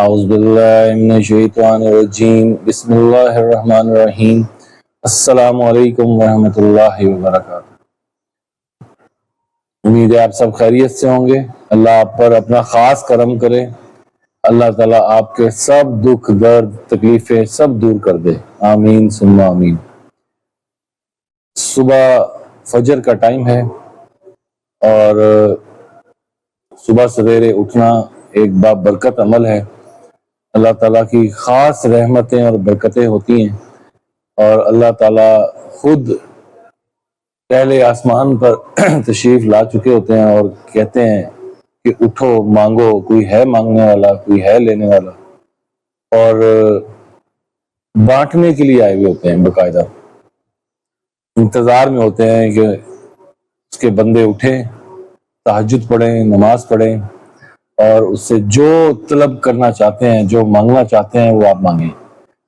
اعوذ باللہ من الشیطان الرجیم بسم اللہ الرحمن الرحیم السلام علیکم ورحمۃ اللہ وبرکاتہ۔ امید ہے آپ سب خیریت سے ہوں گے۔ اللہ آپ پر اپنا خاص کرم کرے، اللہ تعالیٰ آپ کے سب دکھ درد تکلیفیں سب دور کر دے، آمین ثم آمین۔ صبح فجر کا ٹائم ہے اور صبح سویرے اٹھنا ایک بابرکت عمل ہے۔ اللہ تعالیٰ کی خاص رحمتیں اور برکتیں ہوتی ہیں، اور اللہ تعالیٰ خود پہلے آسمان پر تشریف لا چکے ہوتے ہیں اور کہتے ہیں کہ اٹھو مانگو، کوئی ہے مانگنے والا، کوئی ہے لینے والا، اور بانٹنے کے لیے آئے ہوئے ہوتے ہیں، باقاعدہ انتظار میں ہوتے ہیں کہ اس کے بندے اٹھیں، تہجد پڑھیں، نماز پڑھیں، اور اس سے جو طلب کرنا چاہتے ہیں، جو مانگنا چاہتے ہیں وہ آپ مانگیں،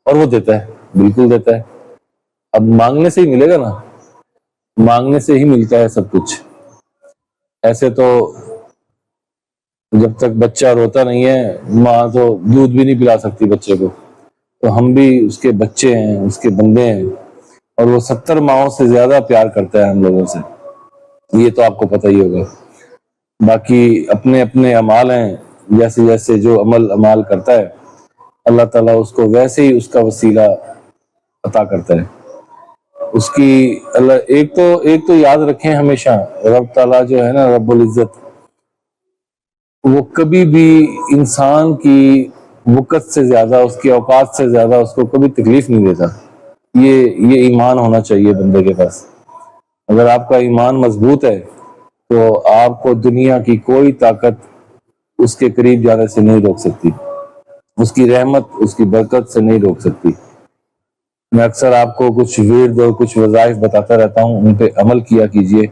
اور وہ دیتا ہے، بالکل دیتا ہے۔ اب مانگنے سے ہی ملے گا نا، مانگنے سے ہی ملتا ہے سب کچھ۔ ایسے تو جب تک بچہ روتا نہیں ہے، ماں تو دودھ بھی نہیں پلا سکتی بچے کو، تو ہم بھی اس کے بچے ہیں، اس کے بندے ہیں، اور وہ 70 ماہوں سے زیادہ پیار کرتا ہے ہم لوگوں سے، یہ تو آپ کو پتہ ہی ہوگا۔ باقی اپنے اپنے اعمال ہیں، جیسے جیسے جو عمل کرتا ہے اللہ تعالیٰ اس کو ویسے ہی اس کا وسیلہ عطا کرتا ہے۔ اس کی اللہ ایک تو یاد رکھیں ہمیشہ، رب تعالیٰ جو ہے نا، رب العزت، وہ کبھی بھی انسان کی وقت سے زیادہ، اس کی اوقات سے زیادہ اس کو کبھی تکلیف نہیں دیتا۔ یہ ایمان ہونا چاہیے بندے کے پاس۔ اگر آپ کا ایمان مضبوط ہے تو آپ کو دنیا کی کوئی طاقت اس کے قریب جانے سے نہیں روک سکتی، اس کی رحمت، اس کی برکت سے نہیں روک سکتی۔ میں اکثر آپ کو کچھ ورد اور کچھ وظائف بتاتا رہتا ہوں، ان پہ عمل کیا کیجئے،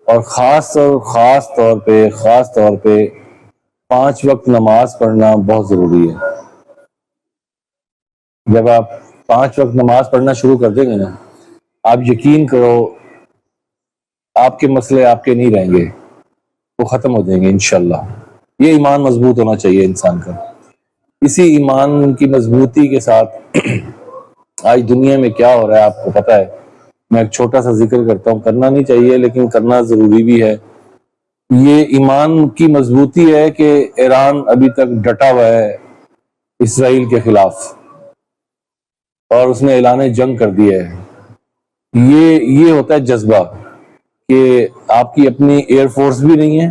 اور خاص طور پہ 5 وقت نماز پڑھنا بہت ضروری ہے۔ جب آپ 5 وقت نماز پڑھنا شروع کر دیں گے نا، آپ یقین کرو آپ کے مسئلے آپ کے نہیں رہیں گے، وہ ختم ہو جائیں گے انشاءاللہ۔ یہ ایمان مضبوط ہونا چاہیے انسان کا۔ اسی ایمان کی مضبوطی کے ساتھ آج دنیا میں کیا ہو رہا ہے آپ کو پتہ ہے۔ میں ایک چھوٹا سا ذکر کرتا ہوں، کرنا نہیں چاہیے لیکن کرنا ضروری بھی ہے۔ یہ ایمان کی مضبوطی ہے کہ ایران ابھی تک ڈٹا ہوا ہے اسرائیل کے خلاف، اور اس نے اعلان جنگ کر دیا ہے۔ یہ ہوتا ہے جذبہ کہ آپ کی اپنی ایئر فورس بھی نہیں ہے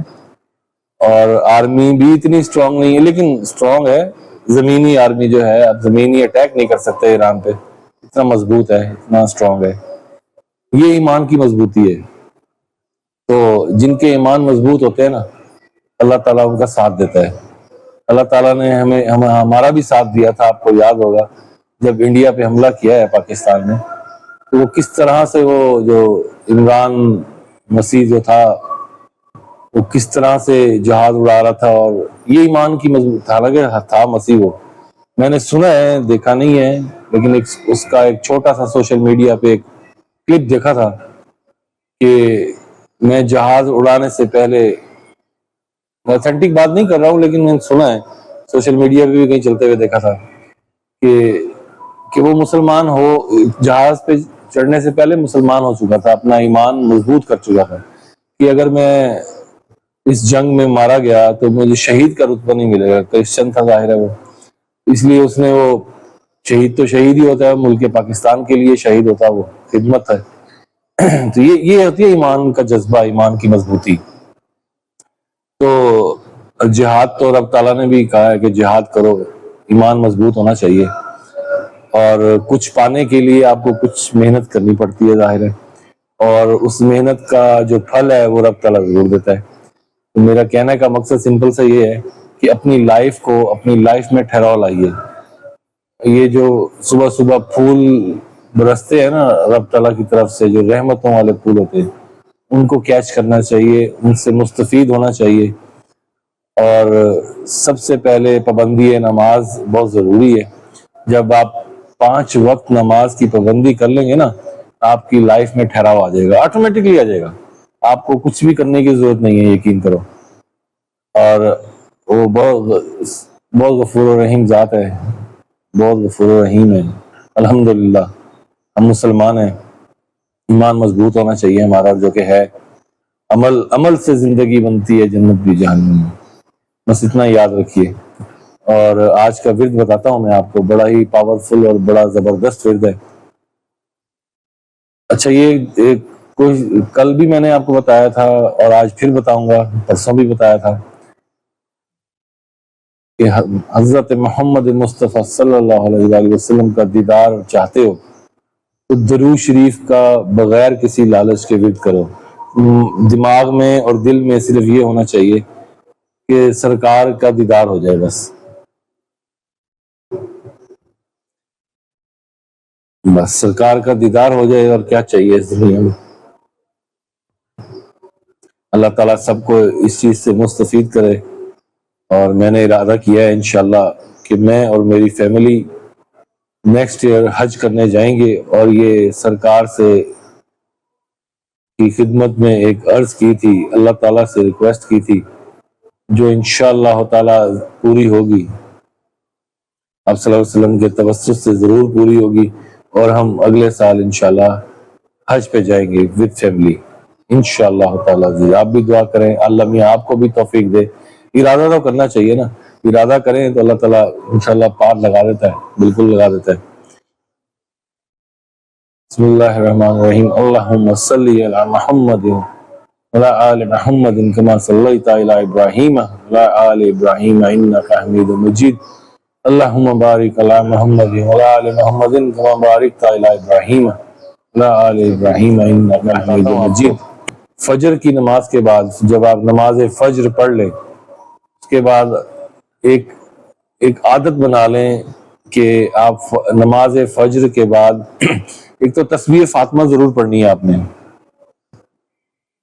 اور آرمی بھی اتنی اسٹرانگ نہیں ہے، لیکن اسٹرانگ ہے زمینی آرمی جو ہے، آپ زمینی اٹیک نہیں کر سکتے ایران پہ، اتنا مضبوط ہے، اتنا اسٹرانگ ہے۔ یہ ایمان کی مضبوطی ہے۔ تو جن کے ایمان مضبوط ہوتے ہیں نا، اللہ تعالیٰ ان کا ساتھ دیتا ہے۔ اللہ تعالیٰ نے ہمارا بھی ساتھ دیا تھا، آپ کو یاد ہوگا جب انڈیا پہ حملہ کیا ہے پاکستان میں، تو وہ کس طرح سے وہ جو عمران مسیح جو تھا وہ کس طرح سے جہاز اڑا رہا تھا، اور یہ ایمان کی مضبوط، حالانکہ تھا مسیح وہ، میں نے سنا ہے، دیکھا نہیں ہے، لیکن اس کا ایک چھوٹا سا سوشل میڈیا پہ ایک کلپ دیکھا تھا کہ میں جہاز اڑانے سے پہلے، میں اتھینٹک بات نہیں کر رہا ہوں لیکن میں نے سنا ہے، سوشل میڈیا پہ بھی کہیں چلتے ہوئے دیکھا تھا کہ وہ مسلمان ہو، جہاز پہ چڑھنے سے پہلے مسلمان ہو چکا تھا، اپنا ایمان مضبوط کر چکا تھا کہ اگر میں اس جنگ میں مارا گیا تو مجھے شہید کا رتبہ نہیں ملے گا۔ کرسچن تھا ظاہر ہے وہ، اس لیے اس نے وہ شہید تو شہید ہی ہوتا ہے، ملک پاکستان کے لیے شہید ہوتا، وہ خدمت ہے۔ تو یہ ہوتی ہے ایمان کا جذبہ، ایمان کی مضبوطی۔ تو جہاد تو رب تعالیٰ نے بھی کہا ہے کہ جہاد کرو، ایمان مضبوط ہونا چاہیے، اور کچھ پانے کے لیے آپ کو کچھ محنت کرنی پڑتی ہے ظاہر ہے، اور اس محنت کا جو پھل ہے وہ رب تعالیٰ ضرور دیتا ہے۔ تو میرا کہنے کا مقصد سمپل سا یہ ہے کہ اپنی لائف میں ٹھہراؤ لائیے۔ یہ جو صبح صبح پھول برستے ہیں نا رب تعالیٰ کی طرف سے، جو رحمتوں والے پھول ہوتے ہیں، ان کو کیچ کرنا چاہیے، ان سے مستفید ہونا چاہیے، اور سب سے پہلے پابندی نماز بہت ضروری ہے۔ جب آپ 5 وقت نماز کی پابندی کر لیں گے نا، آپ کی لائف میں ٹھہراؤ آ جائے گا، آٹومیٹکلی آ جائے گا، آپ کو کچھ بھی کرنے کی ضرورت نہیں ہے، یقین کرو۔ اور وہ بہت بہت غفور و رحیم ذات ہے، بہت غفور و رحیم ہے۔ الحمدللہ ہم مسلمان ہیں، ایمان مضبوط ہونا چاہیے ہمارا، جو کہ ہے عمل سے زندگی بنتی ہے، جنت بھی جہنم میں، بس اتنا یاد رکھیے۔ اور آج کا ورد بتاتا ہوں میں آپ کو، بڑا ہی پاورفل اور بڑا زبردست ورد ہے۔ اچھا، یہ کل بھی میں نے آپ کو بتایا تھا اور آج پھر بتاؤں گا، پرسوں بھی بتایا تھا کہ حضرت محمد مصطفیٰ صلی اللہ علیہ وآلہ وسلم کا دیدار چاہتے ہو تو درود شریف کا بغیر کسی لالچ کے ورد کرو۔ دماغ میں اور دل میں صرف یہ ہونا چاہیے کہ سرکار کا دیدار ہو جائے، بس سرکار کا دیدار ہو جائے، اور کیا چاہیے اس دنیا میں۔ اللہ تعالیٰ سب کو اس چیز سے مستفید کرے، اور میں نے ارادہ کیا ہے انشاءاللہ کہ میں اور میری فیملی نیکسٹ ایئر حج کرنے جائیں گے، اور یہ سرکار سے کی خدمت میں ایک عرض کی تھی، اللہ تعالیٰ سے ریکویسٹ کی تھی، جو انشاءاللہ تعالیٰ پوری ہوگی، آپ صلی اللہ علیہ وسلم کے توسط سے ضرور پوری ہوگی، اور ہم اگلے سال انشاءاللہ حج پہ جائیں گے وتھ فیملی انشاءاللہ تعالیٰ۔ آپ بھی دعا کریں، اللہ میاں آپ کو بھی توفیق دے۔ ارادہ تو کرنا چاہیے نا، ارادہ کریں تو اللہ تعالیٰ انشاءاللہ پار لگا دیتا ہے، بالکل لگا دیتا ہے۔ بسم اللہ الرحمن الرحیم، اللہم صلی علی محمد وعلی آل محمد کما صلیت علی ابراہیم وعلی آل ابراہیم انکا حمید مجید، اللہم بارک علی محمد وعلی آل محمد کما بارکت علی ابراہیم وعلی آل ابراہیم انکا حمید مجید۔ فجر کی نماز کے بعد جب آپ نماز فجر پڑھ لیں، اس کے بعد ایک عادت بنا لیں کہ آپ نماز فجر کے بعد ایک تو تسبیح فاطمہ ضرور پڑھنی ہے آپ نے،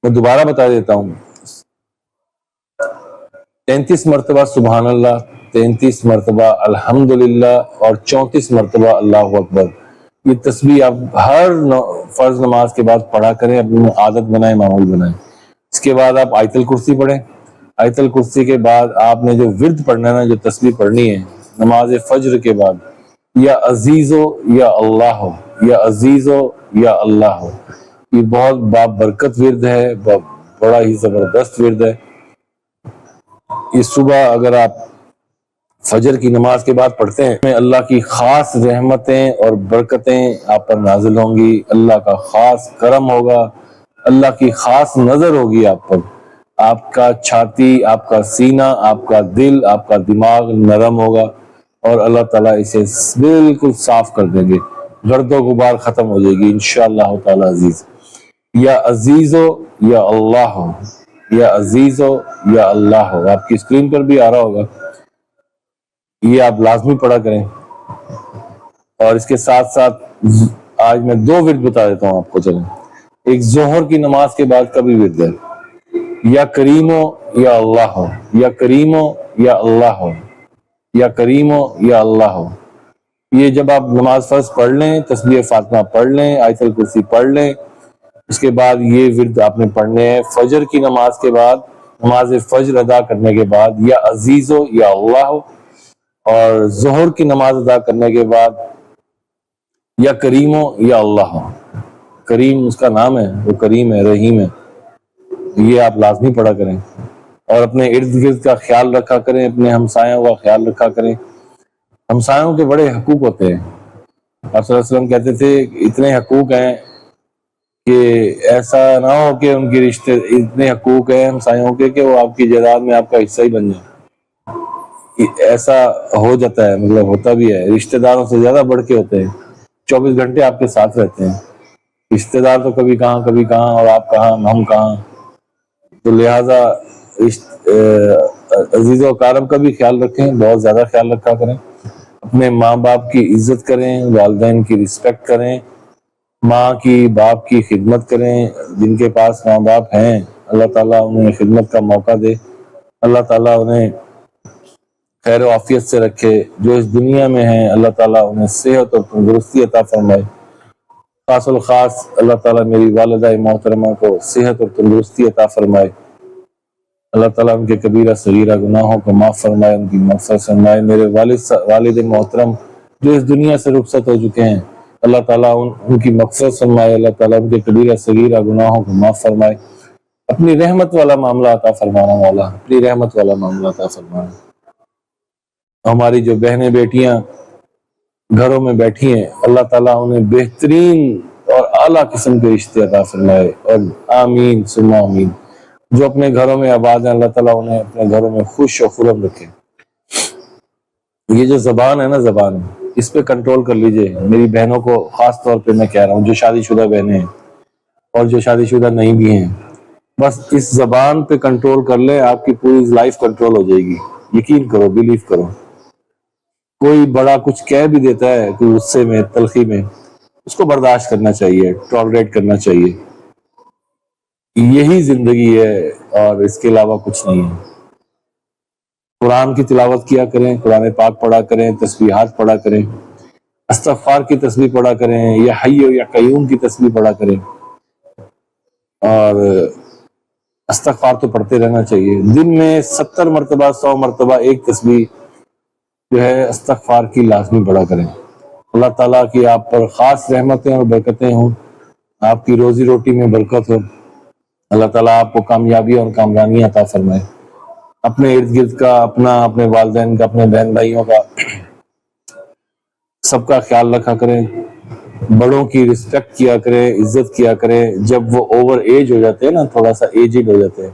میں دوبارہ بتا دیتا ہوں، 33 مرتبہ سبحان اللہ، 33 مرتبہ الحمدللہ، اور 34 مرتبہ اللہ اکبر۔ یہ تسبیح آپ ہر فرض نماز کے بعد پڑھا کریں، اپنی عادت بنائیں، معمول بنائیں۔ اس کے بعد آپ آیت الکرسی پڑھیں۔ آیت الکرسی کے بعد آپ نے جو ورد پڑھنا ہے نا، جو تسبیح پڑھنی ہے نماز فجر کے بعد، یا عزیزو یا اللہ ہو، یا عزیزو یا اللہ ہو، یہ بہت بابرکت ورد ہے، بڑا ہی زبردست ورد ہے۔ یہ صبح اگر آپ فجر کی نماز کے بعد پڑھتے ہیں، اللہ کی خاص رحمتیں اور برکتیں آپ پر نازل ہوں گی، اللہ کا خاص کرم ہوگا، اللہ کی خاص نظر ہوگی آپ پر، آپ کا چھاتی، آپ کا سینہ، آپ کا دل، آپ کا دماغ نرم ہوگا، اور اللہ تعالیٰ اسے بالکل صاف کر دیں گے، گرد و غبار ختم ہو جائے گی انشاءاللہ تعالیٰ عزیز۔ یا عزیزو یا اللہ ہو، یا عزیزو یا اللہ ہو، آپ کی اسکرین پر بھی آ رہا ہوگا، یہ آپ لازمی پڑھا کریں۔ اور اس کے ساتھ ساتھ آج میں 2 ورد بتا دیتا ہوں آپ کو، چلیں۔ ایک ظہر کی نماز کے بعد کا بھی ورد ہے، یا کریمو یا اللہ ہو، یا کریمو یا اللہ ہو، یا کریمو یا اللہ ہو۔ یہ جب آپ نماز فرض پڑھ لیں، تسبیح فاطمہ پڑھ لیں، آیت الکرسی پڑھ لیں، اس کے بعد یہ ورد آپ نے پڑھنے ہیں فجر کی نماز کے بعد، نماز فجر ادا کرنے کے بعد، یا عزیزو یا اللہ ہو، اور ظہر کی نماز ادا کرنے کے بعد یا کریمو یا اللہ ہو۔ کریم اس کا نام ہے، وہ کریم ہے، رحیم ہے، یہ آپ لازمی پڑھا کریں۔ اور اپنے ارد گرد کا خیال رکھا کریں، اپنے ہمسایوں کا خیال رکھا کریں۔ ہمسایوں کے بڑے حقوق ہوتے ہیں، آپ صلی اللہ علیہ وسلم کہتے تھے اتنے حقوق ہیں کہ ایسا نہ ہو کہ ان کے رشتے، اتنے حقوق ہیں ہمسایوں کے کہ وہ آپ کی جائیداد میں آپ کا حصہ ہی بن جائے۔ ایسا ہو جاتا ہے، مطلب ہوتا بھی ہے، رشتہ داروں سے زیادہ بڑھ کے ہوتے ہیں، 24 گھنٹے آپ کے ساتھ رہتے ہیں، رشتہ دار تو کبھی کہاں اور آپ کہاں، ہم کہاں۔ تو لہٰذا عزیز و اقارب کا بھی خیال رکھیں، بہت زیادہ خیال رکھا کریں، اپنے ماں باپ کی عزت کریں، والدین کی رسپیکٹ کریں، ماں کی باپ کی خدمت کریں، جن کے پاس ماں باپ ہیں اللہ تعالیٰ انہیں خدمت کا موقع دے، اللہ تعالیٰ انہیں خیر و عافیت سے رکھے، جو اس دنیا میں ہیں اللہ تعالیٰ انہیں صحت اور تندرستی عطا فرمائے۔ خاص الخاص اللہ تعالیٰ میری والدہ محترمہ کو صحت اور تندرستی عطا فرمائے۔ اللہ تعالیٰ ان کے کبیرہ صغیرہ گناہوں کو معاف فرمائے، ان کی مغفرت فرمائے۔ میرے والد محترم جو اس دنیا سے رخصت ہو چکے ہیں، اللہ تعالیٰ ان کی مغفرت فرمائے، اللہ تعالیٰ ان کے کبیرہ صغیرہ گناہوں کو معاف فرمائے۔ اپنی رحمت والا معاملہ عطا فرمانا مولا، اپنی رحمت والا معاملہ عطا فرمانا۔ ہماری جو بہنیں بیٹیاں گھروں میں بیٹھی ہیں، اللہ تعالیٰ انہیں بہترین اور اعلیٰ قسم کے رشتے عطا فرمائے، اور آمین ثم آمین۔ جو اپنے گھروں میں آباد ہیں، اللہ تعالیٰ انہیں اپنے گھروں میں خوش و خرم رکھے۔ یہ جو زبان ہے نا، زبان اس پہ کنٹرول کر لیجئے۔ میری بہنوں کو خاص طور پہ میں کہہ رہا ہوں، جو شادی شدہ بہنیں ہیں اور جو شادی شدہ نہیں بھی ہیں، بس اس زبان پہ کنٹرول کر لیں، آپ کی پوری لائف کنٹرول ہو جائے گی۔ یقین کرو، بیلیو کرو۔ کوئی بڑا کچھ کہہ بھی دیتا ہے، کوئی غصے میں، تلخی میں، اس کو برداشت کرنا چاہیے، ٹالریٹ کرنا چاہیے۔ یہی زندگی ہے اور اس کے علاوہ کچھ نہیں ہے۔ قرآن کی تلاوت کیا کریں، قرآن پاک پڑھا کریں، تسبیحات پڑھا کریں، استغفار کی تسبیح پڑھا کریں، یا حی یا قیوم کی تسبیح پڑھا کریں، اور استغفار تو پڑھتے رہنا چاہیے۔ دن میں 70 مرتبہ 100 مرتبہ ایک تسبیح جو ہے استغفار کی لازمی پڑھا کریں۔ اللہ تعالیٰ کی آپ پر خاص رحمتیں اور برکتیں ہوں، آپ کی روزی روٹی میں برکت ہو، اللہ تعالیٰ آپ کو کامیابی اور کامرانی عطا فرمائے۔ اپنے ارد گرد کا، اپنے والدین کا، اپنے بہن بھائیوں کا، سب کا خیال رکھا کریں۔ بڑوں کی رسپیکٹ کیا کریں، عزت کیا کریں۔ جب وہ اوور ایج ہو جاتے ہیں نا، تھوڑا سا ایجڈ ہو جاتے ہیں،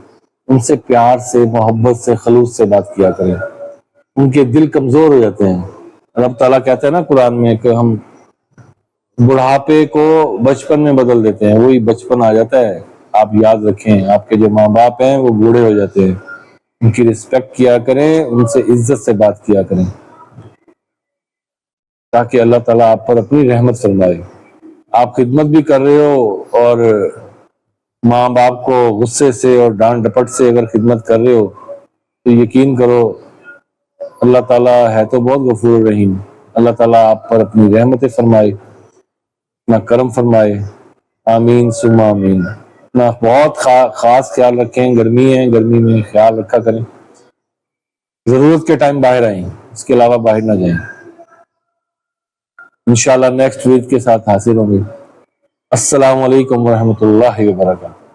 ان سے پیار سے، محبت سے، خلوص سے بات کیا کریں۔ ان کے دل کمزور ہو جاتے ہیں۔ رب تعالیٰ کہتا ہے نا قرآن میں کہ ہم بڑھاپے کو بچپن میں بدل دیتے ہیں، وہی بچپن آ جاتا ہے۔ آپ یاد رکھیں، آپ کے جو ماں باپ ہیں وہ بوڑھے ہو جاتے ہیں، ان کی رسپیکٹ کیا کریں، ان سے عزت سے بات کیا کریں، تاکہ اللہ تعالیٰ آپ پر اپنی رحمت فرمائے۔ آپ خدمت بھی کر رہے ہو اور ماں باپ کو غصے سے اور ڈانٹ ڈپٹ سے اگر خدمت کر رہے ہو، تو یقین کرو اللہ تعالیٰ ہے تو بہت غفور رحیم۔ اللہ تعالیٰ آپ پر اپنی رحمتیں فرمائے، اپنا کرم فرمائے۔ آمین ثم آمین۔ اپنا بہت خاص خیال رکھیں۔ گرمی ہے، گرمی میں خیال رکھا کریں۔ ضرورت کے ٹائم باہر آئیں، اس کے علاوہ باہر نہ جائیں۔ انشاءاللہ نیکسٹ ویک کے ساتھ حاضر ہوں گے۔ السلام علیکم ورحمۃ اللہ وبرکاتہ۔